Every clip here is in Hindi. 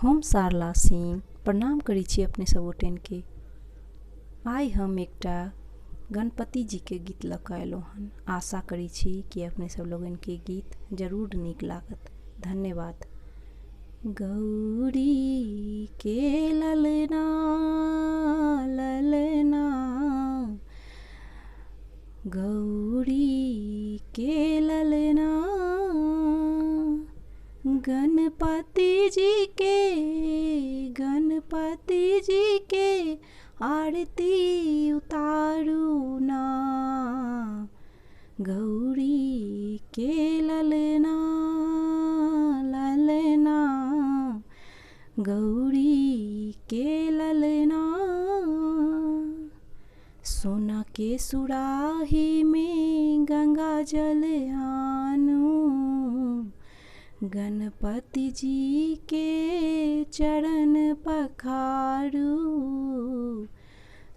हम सारला सिंह प्रणाम करै छी अपने सब गोटेनके। आइ हम एकटा गणपति जी के गीत लऽ कऽ अयलहुँ हन। आशा करै छी कि अपने सब लोगन के गीत जरूर नीक लागत। धन्यवाद। गौरी के ललना ललना, गौरी के ललना, गणपति जी के आरती उतारू ना। गौरी के ललना ललना, गौरी के ललना। सोना के सुराही में गंगा जल आनू, गणपति जी के चरण पखारू।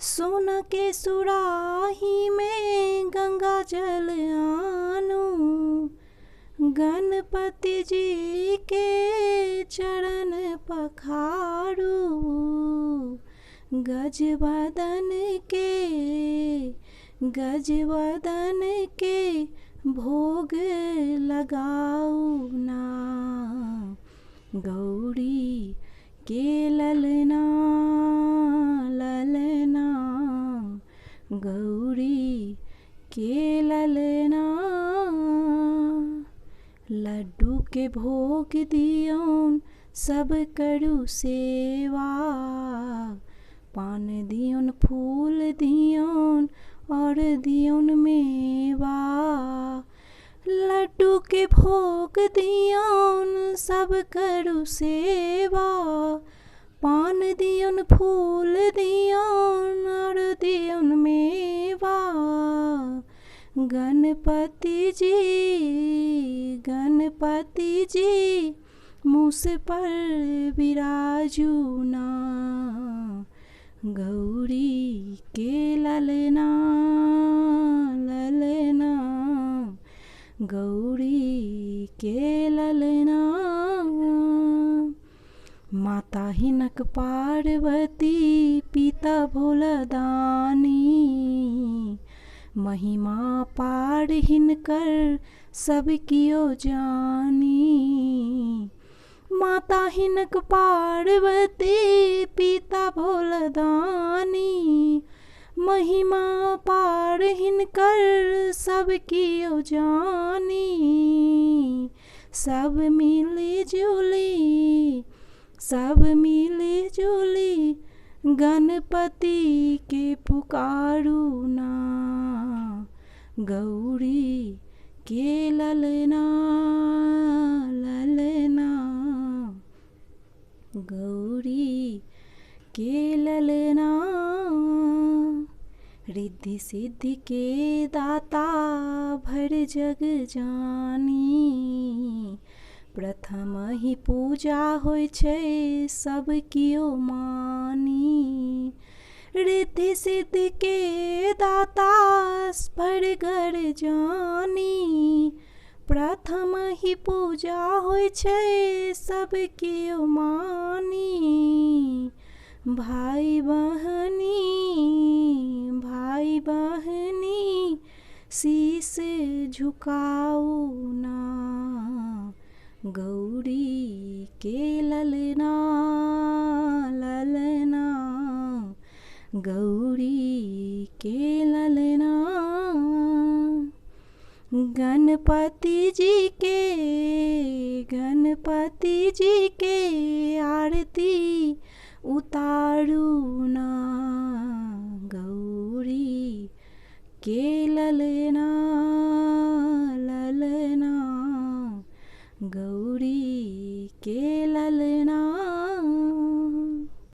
सोना के सुराही में गंगा जल आनू, गणपति जी के चरण पखारू। गजवदन के भोग लगाऊ ना। गौरी के ललना ललना, गौरी के ललना। लड्डू के भोग दियोन सब करू सेवा, पान दियोन फूल दियोन और दियोन मेवा। लड्डू के भोग दियोन सब करू सेवा, पान दियोन फूल दियोन और दियोन मेवा। गणपति जी मूस पर विराजू ना। गौरी के ललना ललना, गौरी के ललना। माता हिनक पार्वती पिता भोलादानी, महिमा पार हिनकर सब कियो जानी। माता हिनक पार्वती पिता भोलादानी, महिमा पार हिनकर सब कियो जानी। सब मिली जुली गणपति के पुकारू ना। गौरी के ललना ललना, गौरी के ललना। रिद्धि सिद्धि के दाता भर जग जानी, प्रथम ही पूजा होय छै सब कियो मानी। रिद्धि सिद्धि के दाता भर घर जानी, प्रथम ही पूजा होय छै सब कियो मानी। भाई बहनी शीस झुकाऊ ना। गौरी के ललना ललना, गौरी के ललना। गणपति जी के आरती उतारू ना। गौरी के ललना।